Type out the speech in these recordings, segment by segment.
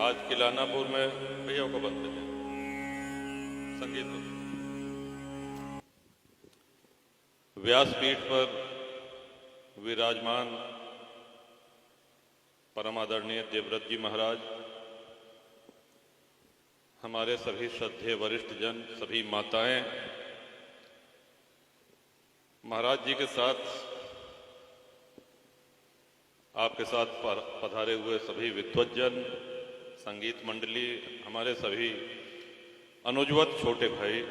आज किलानापुर में भैया को बंद कर संगीत व्यासपीठ पर विराजमान परम आदरणीय देवव्रत जी महाराज, हमारे सभी श्रद्धेय वरिष्ठ जन, सभी माताएं, महाराज जी के साथ आपके साथ पधारे हुए सभी विद्वज्जन, संगीत मंडली, हमारे सभी अनुजवत छोटे भाई,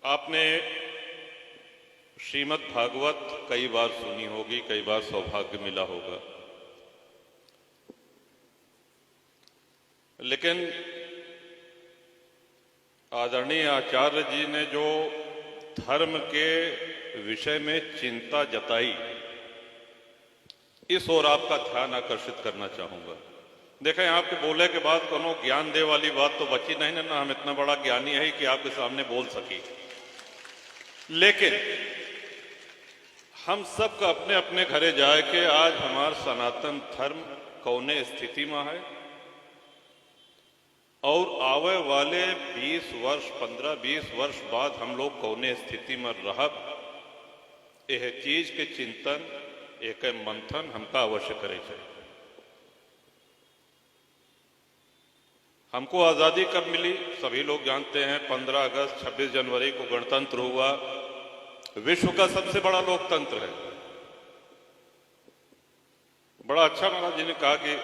आपने श्रीमद् भागवत कई बार सुनी होगी, कई बार सौभाग्य मिला होगा, लेकिन आदरणीय आचार्य जी ने जो धर्म के विषय में चिंता जताई, इस ओर आपका ध्यान आकर्षित करना चाहूंगा। देखें, आपके बोले के बाद कोनो ज्ञान दे वाली बात तो बची नहीं ना, हम इतना बड़ा ज्ञानी है कि आपके सामने बोल सकी, लेकिन हम सब का अपने अपने घरे जाए के आज हमार सनातन धर्म कौने स्थिति में है और आवे वाले 20 वर्ष 15-20 वर्ष बाद हम लोग कौने स्थिति में रहब, यह चीज के चिंतन, एक मंथन हमका अवश्य करे चाहिए। हमको आजादी कब मिली सभी लोग जानते हैं, 15 अगस्त 26 जनवरी को गणतंत्र हुआ। विश्व का सबसे बड़ा लोकतंत्र है। बड़ा अच्छा महाराज जी ने कहा कि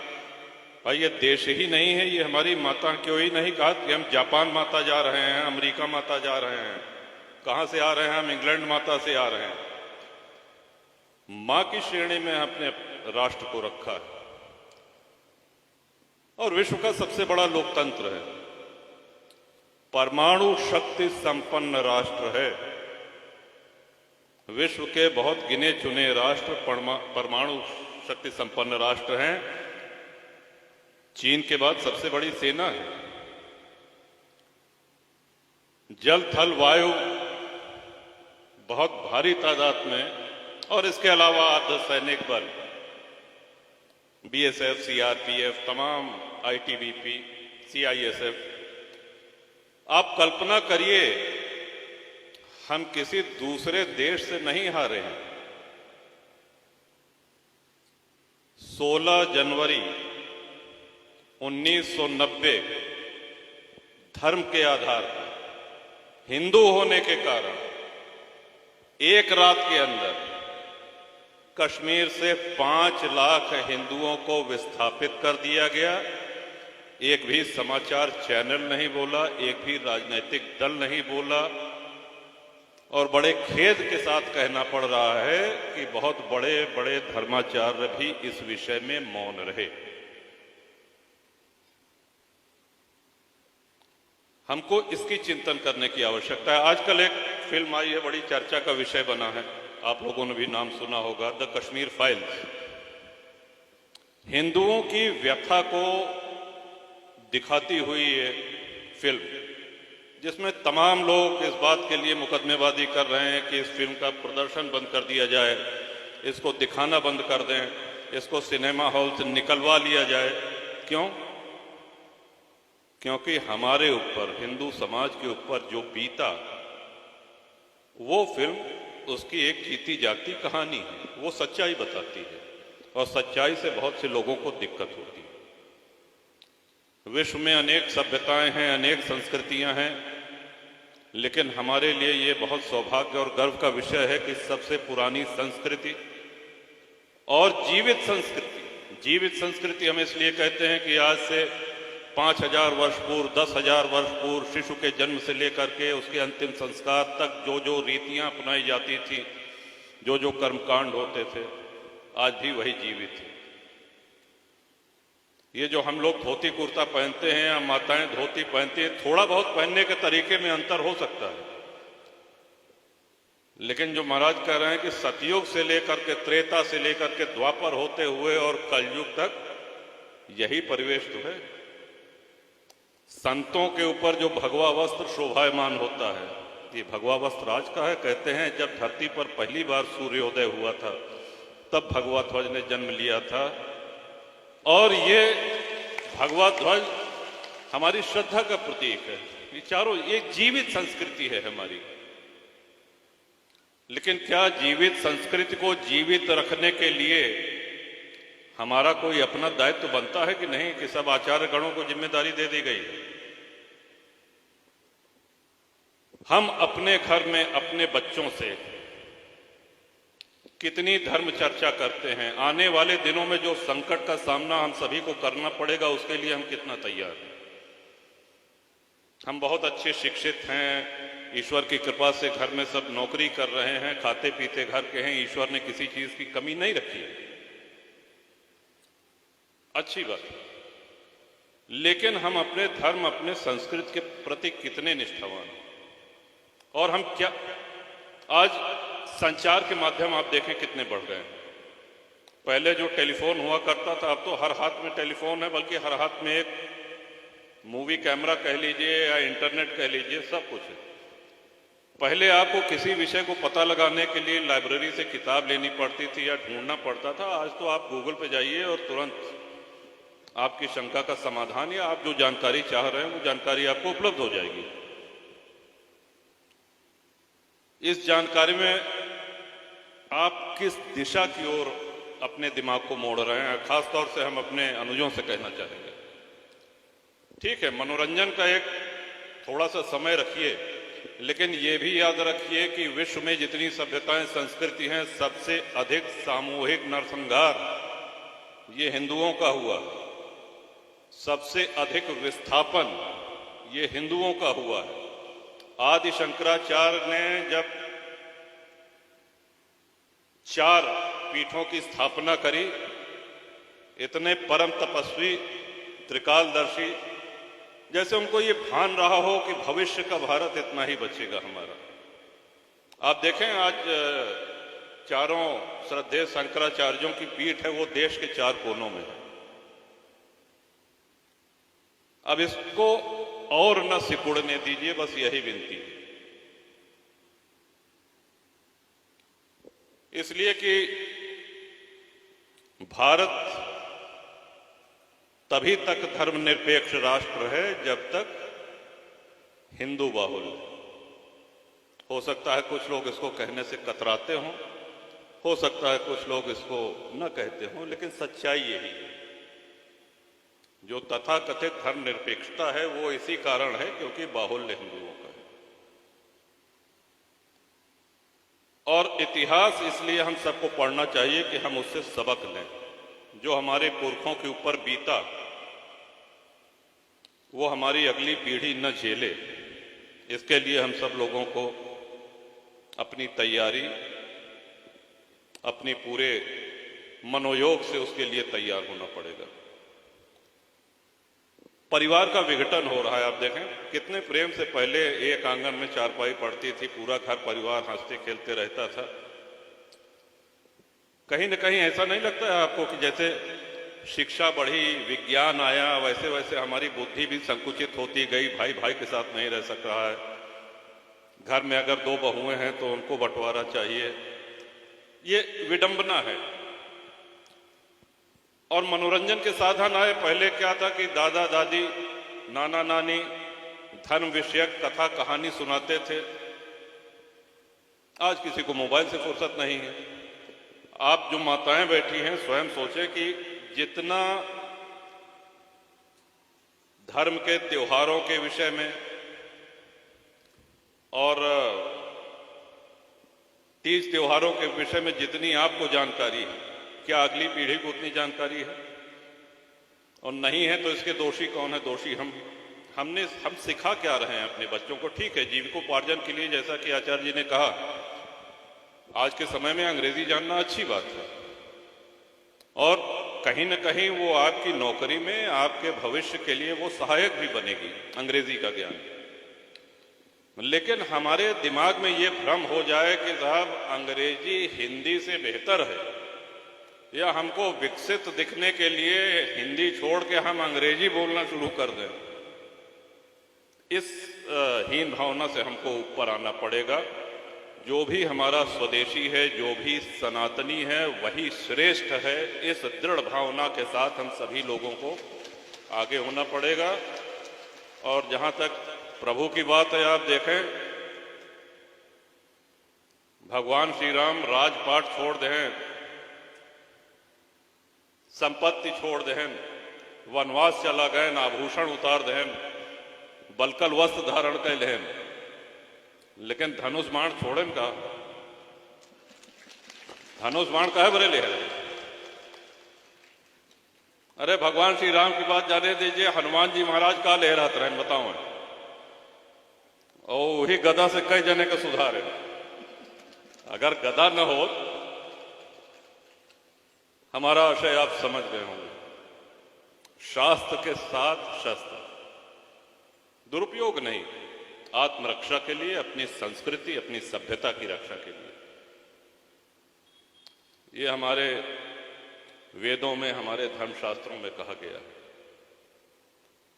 भाई ये देश ही नहीं है, ये हमारी माता, क्यों ही नहीं कहा कि हम जापान माता जा रहे हैं, अमेरिका माता जा रहे हैं, कहां से आ रहे हैं, हम इंग्लैंड माता से आ रहे हैं। मां की श्रेणी में अपने राष्ट्र को रखा है और विश्व का सबसे बड़ा लोकतंत्र है, परमाणु शक्ति संपन्न राष्ट्र है। विश्व के बहुत गिने चुने राष्ट्र परमाणु शक्ति संपन्न राष्ट्र हैं। चीन के बाद सबसे बड़ी सेना है। जल थल वायु बहुत भारी तादाद में, और इसके अलावा अर्धसैनिक बल, बीएसएफ, सीआरपीएफ, तमाम आईटीबीपी, सीआईएसएफ। आप कल्पना करिए, हम किसी दूसरे देश से नहीं हारे हैं। 16 जनवरी 1990 धर्म के आधार पर, हिंदू होने के कारण, एक रात के अंदर कश्मीर से 5 लाख हिंदुओं को विस्थापित कर दिया गया। एक भी समाचार चैनल नहीं बोला, एक भी राजनीतिक दल नहीं बोला, और बड़े खेद के साथ कहना पड़ रहा है कि बहुत बड़े बड़े धर्माचार्य भी इस विषय में मौन रहे। हमको इसकी चिंतन करने की आवश्यकता है। आजकल एक फिल्म आई है, बड़ी चर्चा का विषय बना है, आप लोगों ने भी नाम सुना होगा, द कश्मीर फाइल्स। हिंदुओं की व्यथा को दिखाती हुई ये फिल्म, जिसमें तमाम लोग इस बात के लिए मुकदमेबाजी कर रहे हैं कि इस फिल्म का प्रदर्शन बंद कर दिया जाए, इसको दिखाना बंद कर दें, इसको सिनेमा हॉल से निकलवा लिया जाए। क्यों? क्योंकि हमारे ऊपर, हिंदू समाज के ऊपर जो बीता, वो फिल्म उसकी एक जीती जागती कहानी है, वो सच्चाई बताती है, और सच्चाई से बहुत से लोगों को दिक्कत होती है। विश्व में अनेक सभ्यताएं हैं, अनेक संस्कृतियां हैं, लेकिन हमारे लिए ये बहुत सौभाग्य और गर्व का विषय है कि सबसे पुरानी संस्कृति और जीवित संस्कृति हम इसलिए कहते हैं कि आज से 5000 वर्ष पूर्व, 10,000 वर्ष पूर्व, शिशु के जन्म से लेकर के उसके अंतिम संस्कार तक जो जो रीतियां अपनाई जाती थी, जो जो कर्मकांड होते थे, आज भी वही जीवित है। ये जो हम लोग धोती कुर्ता पहनते हैं या माताएं धोती पहनती हैं, थोड़ा बहुत पहनने के तरीके में अंतर हो सकता है, लेकिन जो महाराज कह रहे हैं कि सतयुग से लेकर के, त्रेता से लेकर के द्वापर होते हुए और कलयुग तक यही परिवेश तो है। संतों के ऊपर जो भगवा वस्त्र शोभायमान होता है, ये भगवा वस्त्र आज का है। कहते हैं जब धरती पर पहली बार सूर्योदय हुआ था तब भगवा ध्वज ने जन्म लिया था। और ये भगवा ध्वज हमारी श्रद्धा का प्रतीक है। ये चारों एक जीवित संस्कृति है हमारी। लेकिन क्या जीवित संस्कृति को जीवित रखने के लिए हमारा कोई अपना दायित्व बनता है कि नहीं, कि सब आचार्य गणों को जिम्मेदारी दे दी गई है? हम अपने घर में अपने बच्चों से कितनी धर्म चर्चा करते हैं? आने वाले दिनों में जो संकट का सामना हम सभी को करना पड़ेगा, उसके लिए हम कितना तैयार हैं? हम बहुत अच्छे शिक्षित हैं, ईश्वर की कृपा से घर में सब नौकरी कर रहे हैं, खाते पीते घर के हैं, ईश्वर ने किसी चीज की कमी नहीं रखी है, अच्छी बात है। लेकिन हम अपने धर्म, अपने संस्कृति के प्रति कितने निष्ठावान हैं? और हम क्या, आज संचार के माध्यम आप देखें कितने बढ़ गए हैं। पहले जो टेलीफोन हुआ करता था, अब तो हर हाथ में टेलीफोन है, बल्कि हर हाथ में एक मूवी कैमरा कह लीजिए या इंटरनेट कह लीजिए, सब कुछ है। पहले आपको किसी विषय को पता लगाने के लिए लाइब्रेरी से किताब लेनी पड़ती थी या ढूंढना पड़ता था। आज तो आप गूगल पे जाइए और तुरंत आपकी शंका का समाधान या आप जो जानकारी चाह रहे हैं वो जानकारी आपको उपलब्ध हो जाएगी। इस जानकारी में आप किस दिशा की ओर अपने दिमाग को मोड़ रहे हैं, खासतौर से हम अपने अनुजों से कहना चाहेंगे। ठीक है, मनोरंजन का एक थोड़ा सा समय रखिए, लेकिन ये भी याद रखिए कि विश्व में जितनी सभ्यताएं, संस्कृति हैं, सबसे अधिक सामूहिक नरसंहार ये हिंदुओं का हुआ। सबसे अधिक विस्थापन ये हिंदुओं का हुआ है। आदि शंकराचार्य ने जब 4 पीठों की स्थापना करी, इतने परम तपस्वी, त्रिकालदर्शी, जैसे उनको ये भान रहा हो कि भविष्य का भारत इतना ही बचेगा हमारा। आप देखें आज चारों श्रद्धेय शंकराचार्यों की पीठ है, वो देश के 4 कोनों में है। अब इसको और न सिकुड़ने दीजिए, बस यही विनती है। इसलिए कि भारत तभी तक धर्मनिरपेक्ष राष्ट्र है जब तक हिंदू बाहुल्य। हो सकता है कुछ लोग इसको कहने से कतराते हों, हो सकता है कुछ लोग इसको न कहते हों, लेकिन सच्चाई यही है। जो तथाकथित धर्मनिरपेक्षता है वो इसी कारण है क्योंकि बाहुल्य हिंदुओं का है। और इतिहास इसलिए हम सबको पढ़ना चाहिए कि हम उससे सबक लें। जो हमारे पुरखों के ऊपर बीता वो हमारी अगली पीढ़ी न झेले, इसके लिए हम सब लोगों को अपनी तैयारी, अपनी पूरे मनोयोग से उसके लिए तैयार होना पड़ेगा। परिवार का विघटन हो रहा है। आप देखें कितने प्रेम से पहले एक आंगन में चारपाई पड़ती थी, पूरा घर परिवार हंसते खेलते रहता था। कहीं न कहीं ऐसा नहीं लगता है आपको कि जैसे शिक्षा बढ़ी, विज्ञान आया, वैसे वैसे हमारी बुद्धि भी संकुचित होती गई, भाई भाई के साथ नहीं रह सक रहा है, घर में अगर 2 बहुएं हैं तो उनको बंटवारा चाहिए, ये विडंबना है। और मनोरंजन के साधन आए। पहले क्या था कि दादा दादी, नाना नानी धर्म विषयक कथा कहानी सुनाते थे। आज किसी को मोबाइल से फुर्सत नहीं है। आप जो माताएं बैठी हैं स्वयं सोचें कि जितना धर्म के त्योहारों के विषय में और तीज त्योहारों के विषय में जितनी आपको जानकारी है, क्या अगली पीढ़ी को उतनी जानकारी है? और नहीं है तो इसके दोषी कौन है? दोषी हम सिखा क्या रहे हैं अपने बच्चों को? ठीक है, जीविकोपार्जन के लिए जैसा कि आचार्य जी ने कहा, आज के समय में अंग्रेजी जानना अच्छी बात है और कहीं न कहीं वो आपकी नौकरी में, आपके भविष्य के लिए वो सहायक भी बनेगी अंग्रेजी का ज्ञान। लेकिन हमारे दिमाग में ये भ्रम हो जाए कि साहब अंग्रेजी हिंदी से बेहतर है, या हमको विकसित दिखने के लिए हिंदी छोड़ के हम अंग्रेजी बोलना शुरू कर दें, इस हीन भावना से हमको ऊपर आना पड़ेगा। जो भी हमारा स्वदेशी है, जो भी सनातनी है, वही श्रेष्ठ है। इस दृढ़ भावना के साथ हम सभी लोगों को आगे होना पड़ेगा। और जहां तक प्रभु की बात है, आप देखें, भगवान श्री राम राजपाट छोड़ दें, संपत्ति छोड़ दें, वनवास चला गए, आभूषण उतार दें, बलकल वस्त्र धारण कर लें, लेकिन धनुष बाण छोड़े का? धनुष बाण का है बरे ले? अरे भगवान श्री राम की बात जाने दीजिए, हनुमान जी महाराज का लहराते रहे बताओ, और वही गदा से कई जने का सुधार है। अगर गदा न हो, हमारा आशय आप समझ गए होंगे, शास्त्र के साथ शस्त्र, दुरुपयोग नहीं, आत्मरक्षा के लिए, अपनी संस्कृति, अपनी सभ्यता की रक्षा के लिए। ये हमारे वेदों में, हमारे धर्मशास्त्रों में कहा गया है।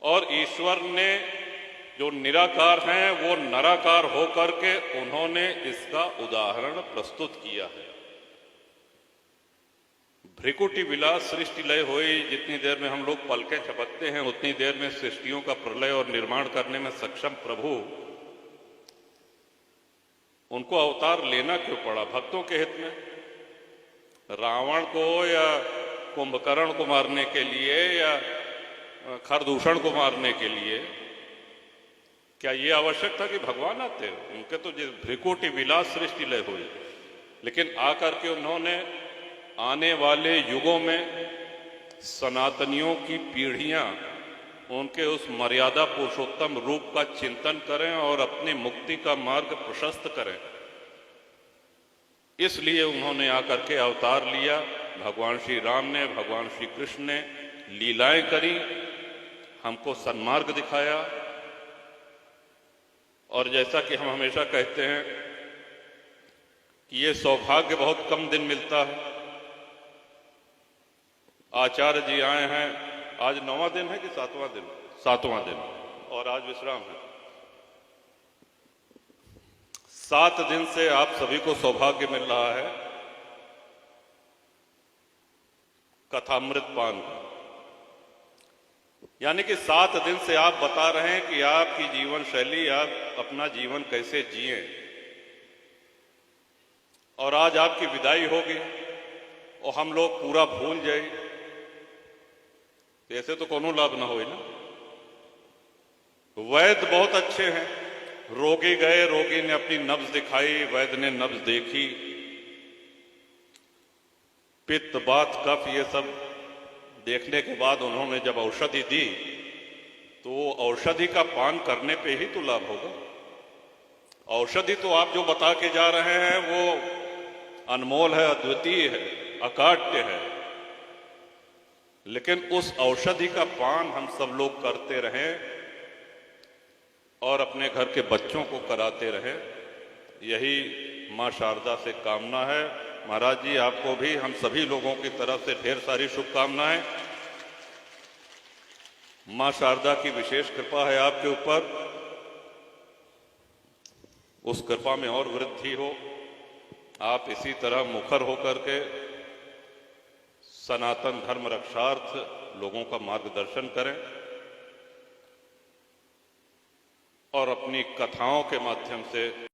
और ईश्वर ने जो निराकार हैं, वो नराकार होकर के उन्होंने इसका उदाहरण प्रस्तुत किया है। भ्रिकुटी विलास सृष्टि लय होई, जितनी देर में हम लोग पलकें झपकते हैं, उतनी देर में सृष्टियों का प्रलय और निर्माण करने में सक्षम प्रभु, उनको अवतार लेना क्यों पड़ा? भक्तों के हित में? रावण को या कुंभकर्ण को मारने के लिए या खरदूषण को मारने के लिए? क्या ये आवश्यक था कि भगवान आते? उनके तो भ्रिकुटी विलास सृष्टि लय हुई, लेकिन आकर के उन्होंने आने वाले युगों में सनातनियों की पीढ़ियां उनके उस मर्यादा पुरुषोत्तम रूप का चिंतन करें और अपनी मुक्ति का मार्ग प्रशस्त करें, इसलिए उन्होंने आकर के अवतार लिया। भगवान श्री राम ने, भगवान श्री कृष्ण ने लीलाएं करी, हमको सन्मार्ग दिखाया। और जैसा कि हम हमेशा कहते हैं कि ये सौभाग्य बहुत कम दिन मिलता है। आचार्य जी आए हैं, आज 9वां दिन है कि 7वां दिन? 7वां दिन, और आज विश्राम है। 7 दिन से आप सभी को सौभाग्य मिल रहा है कथामृत पान का, यानी कि 7 दिन से आप बता रहे हैं कि आपकी जीवन शैली, आप अपना जीवन कैसे जिए। और आज आपकी विदाई होगी और हम लोग पूरा भूल जाए, ऐसे तो कोनो लाभ ना हो ना। वैद्य बहुत अच्छे हैं, रोगी गए, रोगी ने अपनी नब्ज दिखाई, वैद्य ने नब्ज देखी, पित्त बात कफ ये सब देखने के बाद उन्होंने जब औषधि दी, तो औषधि का पान करने पे ही तो लाभ होगा। औषधि तो आप जो बता के जा रहे हैं वो अनमोल है, अद्वितीय है, अकाट्य है, लेकिन उस औषधि का पान हम सब लोग करते रहें और अपने घर के बच्चों को कराते रहें, यही मां शारदा से कामना है। महाराज जी, आपको भी हम सभी लोगों की तरफ से ढेर सारी शुभकामनाएं। मां शारदा की विशेष कृपा है आपके ऊपर, उस कृपा में और वृद्धि हो। आप इसी तरह मुखर होकर के सनातन धर्म रक्षार्थ लोगों का मार्गदर्शन करें और अपनी कथाओं के माध्यम से